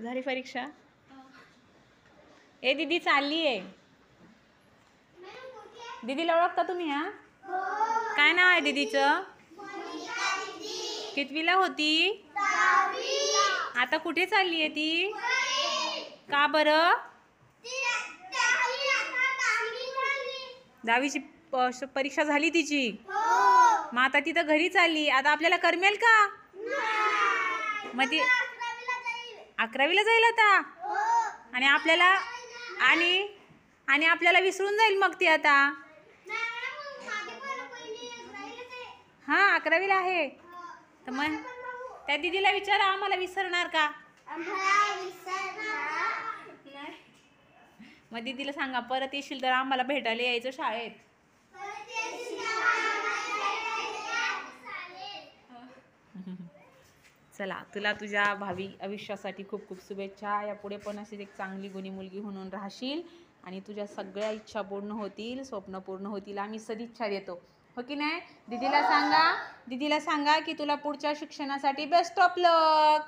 झाली परीक्षा? ए दीदी चालली आहे. दीदीला ओळखता तुम्ही? हा, काय नाव आहे दीदीचं? कितवीला होती? आता कुठे चालली आहे ती? का बरं? 10वीची परीक्षा झाली तिची. मग आता ती तर घरी चालली. आता आपल्याला करमेल का? मग ती 11वीला जाईल आता. आणि आपल्याला आणि आपल्याला विसरून जाईल मग ती आता. हा, 11वीला आहे. तर मग त्या दीदीला विचारा, आम्हाला विसरणार का? मग दीदीला सांगा, परत येशील तर आम्हाला भेटायला यायचं शाळेत. चला, तुला तुझ्या भावी आयुष्यासाठी खूप खूप शुभेच्छा. यापुढे पण अशीच एक चांगली गुणी मुलगी म्हणून राहशील आणि तुझ्या सगळ्या इच्छा पूर्ण होतील, स्वप्न पूर्ण होतील. आम्ही सदिच्छा देतो, हो की नाही? दीदीला सांगा की तुला पुढच्या शिक्षणासाठी बेस्ट ऑफ लक.